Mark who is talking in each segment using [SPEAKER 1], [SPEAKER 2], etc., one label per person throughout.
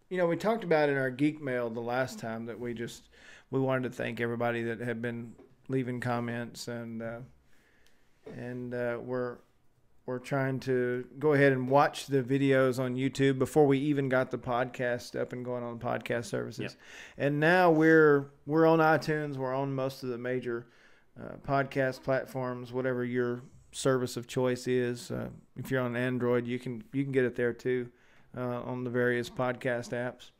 [SPEAKER 1] we talked about in our Geek Mail the last time that we wanted to thank everybody that had been leaving comments, and we're trying to go ahead and watch the videos on YouTube before we even got the podcast up and going on podcast services.
[SPEAKER 2] Yep.
[SPEAKER 1] And now we're on iTunes. We're on most of the major podcast platforms, whatever your service of choice is. If you're on Android, you can get it there too, on the various podcast apps.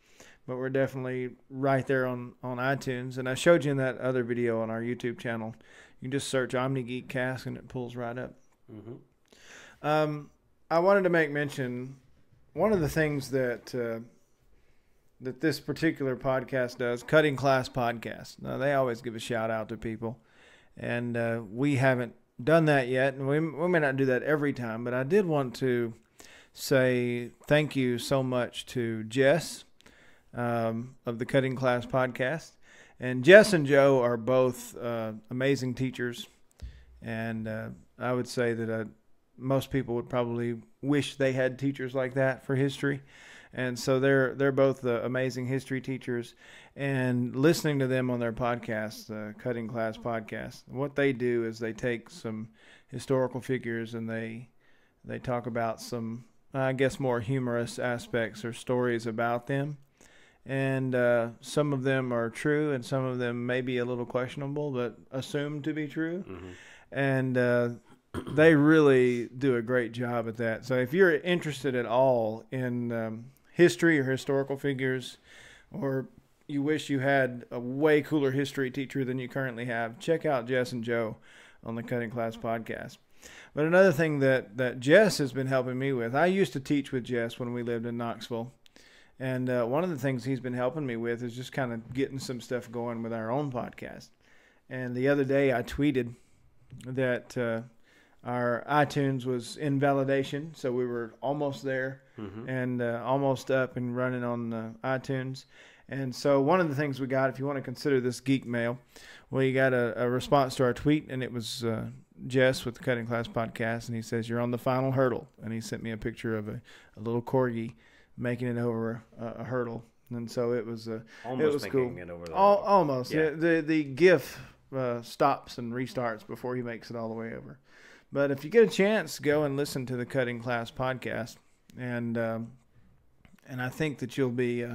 [SPEAKER 1] But we're definitely right there on iTunes. And I showed you in that other video on our YouTube channel. You can just search Omni Geek Cast and it pulls right up.
[SPEAKER 2] Mm-hmm.
[SPEAKER 1] I wanted to make mention, one of the things that this particular podcast does, Cutting Class Podcast. Now, they always give a shout out to people, and we haven't done that yet, and we may not do that every time, but I did want to say thank you so much to Jess of the Cutting Class Podcast. And Jess and Joe are both amazing teachers, and I would say that most people would probably wish they had teachers like that for history. And so they're both amazing history teachers. And listening to them on their podcast, the Cutting Class Podcast, what they do is they take some historical figures and they talk about some, I guess, more humorous aspects or stories about them. And some of them are true and some of them may be a little questionable, but assumed to be true.
[SPEAKER 2] Mm-hmm.
[SPEAKER 1] And they really do a great job at that. So if you're interested at all in history or historical figures, or you wish you had a way cooler history teacher than you currently have, check out Jess and Joe on the Cutting Class Podcast. But another thing that Jess has been helping me with, I used to teach with Jess when we lived in Knoxville. And one of the things he's been helping me with is just kind of getting some stuff going with our own podcast. And the other day I tweeted that our iTunes was in validation, so we were almost there. Mm-hmm. And almost up and running on iTunes. And so one of the things we got, if you want to consider this Geek Mail, well, you got a response to our tweet, and it was Jess with the Cutting Class Podcast, and he says, "You're on the final hurdle." And he sent me a picture of a little corgi making it over a hurdle. And so it was
[SPEAKER 2] almost
[SPEAKER 1] cool.
[SPEAKER 2] It over the
[SPEAKER 1] almost. Yeah. The GIF stops and restarts before he makes it all the way over. But if you get a chance, go and listen to the Cutting Class Podcast. And I think that you'll be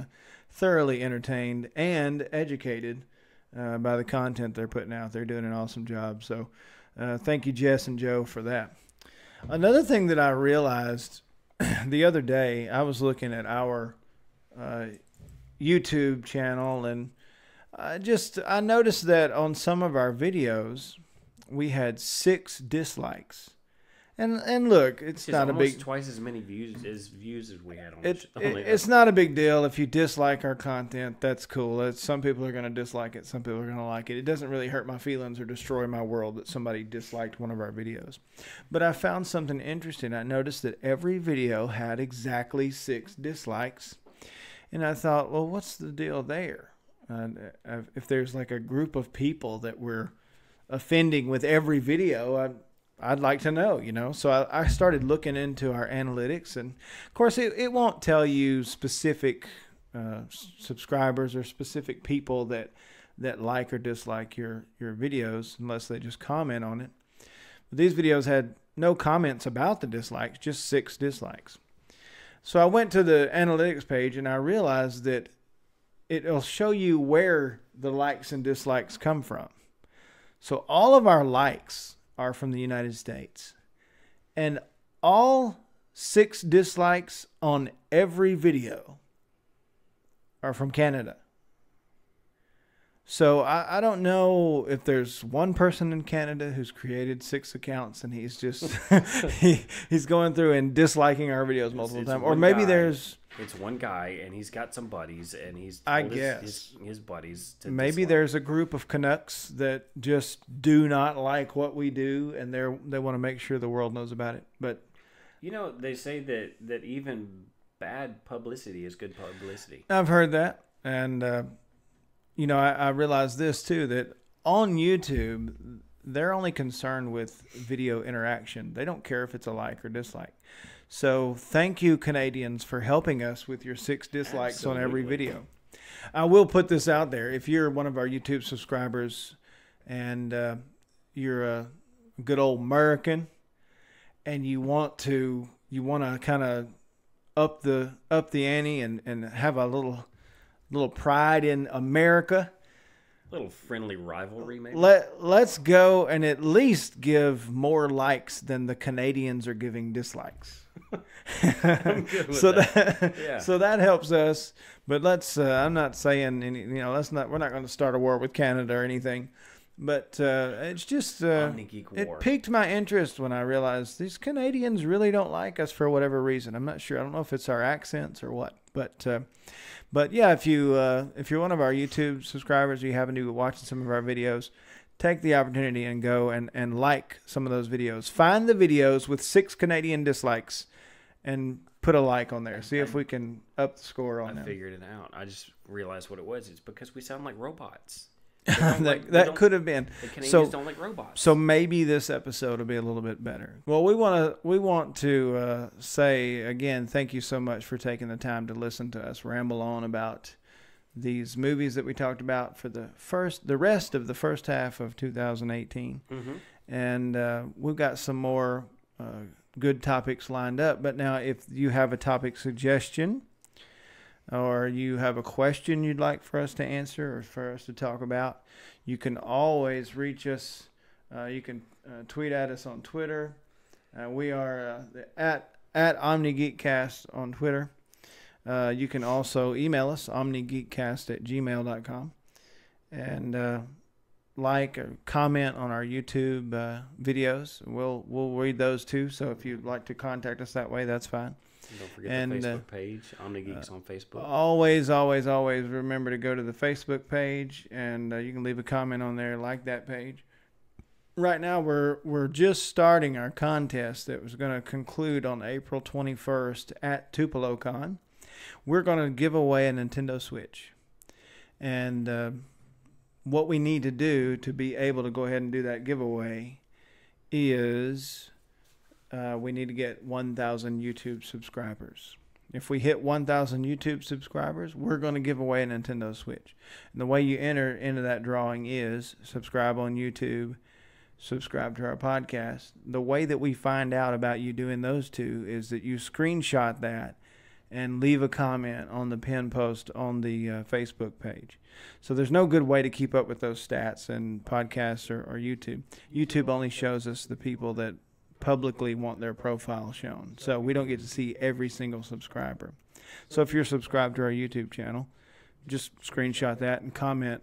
[SPEAKER 1] thoroughly entertained and educated by the content they're putting out. They're doing an awesome job. So thank you, Jess and Joe, for that. Another thing that I realized the other day, I was looking at our YouTube channel, and I noticed that on some of our videos, we had 6 dislikes. And look, it's not a big,
[SPEAKER 2] twice as many views as we had on
[SPEAKER 1] it's not a big deal if you dislike our content. That's cool. Some people are going to dislike it, some people are going to like it. It doesn't really hurt my feelings or destroy my world that somebody disliked one of our videos. But I found something interesting. I noticed that every video had exactly 6 dislikes, and I thought, well, what's the deal there? If there's like a group of people that we're offending with every video, I'd like to know, So I started looking into our analytics, and of course it won't tell you specific subscribers or specific people that like or dislike your videos unless they just comment on it. But these videos had no comments about the dislikes, just 6 dislikes. So I went to the analytics page and I realized that it'll show you where the likes and dislikes come from. So all of our likes are from the United States, and all 6 dislikes on every video are from Canada. So I don't know if there's one person in Canada who's created 6 accounts and he's just he's going through and disliking our videos multiple times, or maybe
[SPEAKER 2] it's one guy and he's got some buddies and he's
[SPEAKER 1] told
[SPEAKER 2] his buddies to
[SPEAKER 1] maybe dislike. There's a group of Canucks that just do not like what we do, and they want to make sure the world knows about it. But
[SPEAKER 2] they say that even bad publicity is good publicity.
[SPEAKER 1] I've heard that, and I realized this too, that on YouTube they're only concerned with video interaction. They don't care if it's a like or dislike. So thank you, Canadians, for helping us with your 6 dislikes on every
[SPEAKER 2] Absolutely.
[SPEAKER 1] video. I will put this out there. If you're one of our YouTube subscribers and you're a good old American and you want to kind of up the ante and have a little pride in America,
[SPEAKER 2] Little friendly rivalry, maybe.
[SPEAKER 1] let's go and at least give more likes than the Canadians are giving dislikes.
[SPEAKER 2] I'm good with
[SPEAKER 1] so
[SPEAKER 2] that. Yeah.
[SPEAKER 1] so that helps us. But let's I'm not saying we're not going to start a war with Canada or anything. But it's just
[SPEAKER 2] Omni-Geek
[SPEAKER 1] it
[SPEAKER 2] War.
[SPEAKER 1] piqued my interest when I realized these Canadians really don't like us for whatever reason. I'm not sure. I don't know if it's our accents or what. But yeah, if you're one of our YouTube subscribers, you happen to be watching some of our videos, take the opportunity and go and like some of those videos. Find the videos with 6 Canadian dislikes and put a like on there. See if we can up the score on
[SPEAKER 2] I
[SPEAKER 1] them.
[SPEAKER 2] figured it out. I just realized what it was. It's because we sound like robots.
[SPEAKER 1] that could have been.
[SPEAKER 2] The Canadians don't like robots.
[SPEAKER 1] So maybe this episode will be a little bit better. Well, we want to say again, thank you so much for taking the time to listen to us ramble on about these movies that we talked about for the rest of the first half of 2018, and we've got some more good topics lined up. But now, if you have a topic suggestion, or you have a question you'd like for us to answer or for us to talk about, you can always reach us. You can tweet at us on Twitter. We are at OmniGeekcast on Twitter. You can also email us, omnigeekcast@gmail.com, and like or comment on our YouTube videos. We'll read those too. So if you'd like to contact us that way, that's fine.
[SPEAKER 2] And don't forget the Facebook page, OmniGeeks on Facebook.
[SPEAKER 1] Always remember to go to the Facebook page, and you can leave a comment on there, like that page. Right now, we're just starting our contest that was going to conclude on April 21st at TupeloCon. We're going to give away a Nintendo Switch, and what we need to do to be able to go ahead and do that giveaway is we need to get 1,000 YouTube subscribers. If we hit 1,000 YouTube subscribers, we're going to give away a Nintendo Switch. And the way you enter into that drawing is subscribe on YouTube, subscribe to our podcast. The way that we find out about you doing those two is that you screenshot that and leave a comment on the pin post on the Facebook page. So there's no good way to keep up with those stats in podcasts or YouTube. YouTube only shows us the people that publicly want their profile shown. So we don't get to see every single subscriber. So if you're subscribed to our YouTube channel, just screenshot that and comment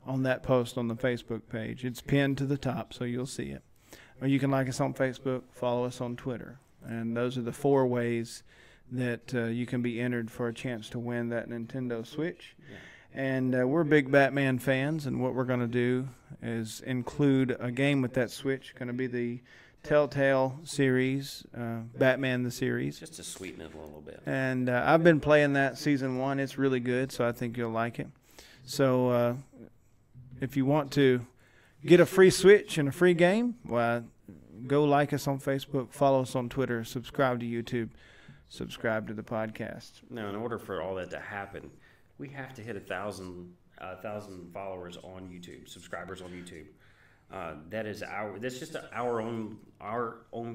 [SPEAKER 1] on that post on the Facebook page. It's pinned to the top, so you'll see it. Or you can like us on Facebook, follow us on Twitter. And those are the 4 ways that you can be entered for a chance to win that Nintendo Switch. And we're big Batman fans, and what we're going to do is include a game with that Switch. Going to be the Telltale series, Batman the series.
[SPEAKER 2] Just to sweeten it a little bit.
[SPEAKER 1] And I've been playing that season 1. It's really good, so I think you'll like it. So if you want to get a free Switch and a free game, well, go like us on Facebook, follow us on Twitter, subscribe to YouTube, subscribe to the podcast.
[SPEAKER 2] Now, in order for all that to happen, we have to hit 1,000 followers on YouTube, subscribers on YouTube. That's just our own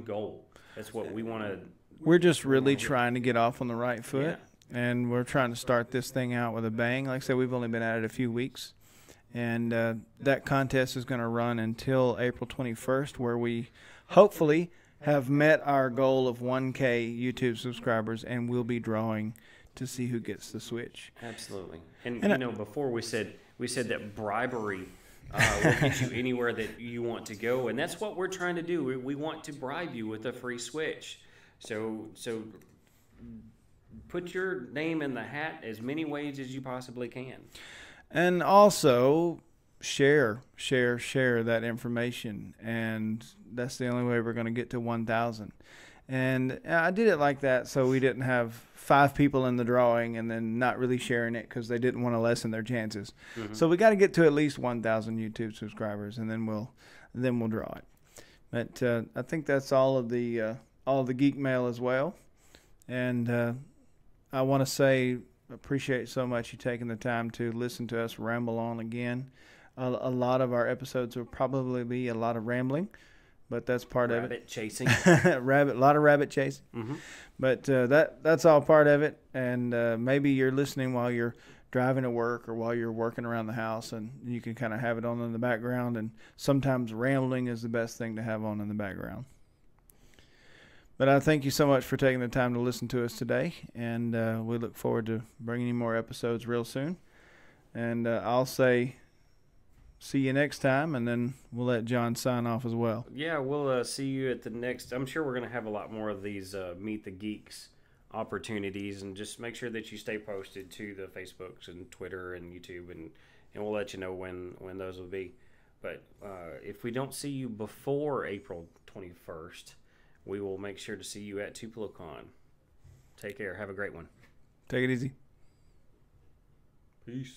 [SPEAKER 2] goal. That's what we want to.
[SPEAKER 1] We're just really trying to get off on the right foot, and we're trying to start this thing out with a bang. Like I said, we've only been at it a few weeks, and that contest is going to run until April 21st, where we hopefully have met our goal of 1K YouTube subscribers, and we'll be drawing to see who gets the Switch.
[SPEAKER 2] Absolutely. And before we said that bribery will get you anywhere that you want to go, and that's what we're trying to do. We want to bribe you with a free Switch. So put your name in the hat as many ways as you possibly can.
[SPEAKER 1] And also share that information, and that's the only way we're going to get to 1,000. And I did it like that so we didn't have 5 people in the drawing and then not really sharing it because they didn't want to lessen their chances. Mm-hmm. So we got to get to at least 1,000 YouTube subscribers, and then we'll draw it. But I think that's all of the Geek Mail as well. And I want to say appreciate so much you taking the time to listen to us ramble on again. A lot of our episodes will probably be a lot of rambling, but that's part of it.
[SPEAKER 2] Rabbit chasing.
[SPEAKER 1] A lot of rabbit chasing.
[SPEAKER 2] Mm-hmm.
[SPEAKER 1] But that's all part of it. And maybe you're listening while you're driving to work or while you're working around the house, and you can kind of have it on in the background. And sometimes rambling is the best thing to have on in the background. But I thank you so much for taking the time to listen to us today, and we look forward to bringing you more episodes real soon. And I'll say see you next time, and then we'll let John sign off as well.
[SPEAKER 2] Yeah, we'll see you at the next. I'm sure we're going to have a lot more of these Meet the Geeks opportunities, and just make sure that you stay posted to the Facebooks and Twitter and YouTube, and we'll let you know when those will be. But if we don't see you before April 21st, we will make sure to see you at TupeloCon. Take care. Have a great one.
[SPEAKER 1] Take it easy.
[SPEAKER 2] Peace.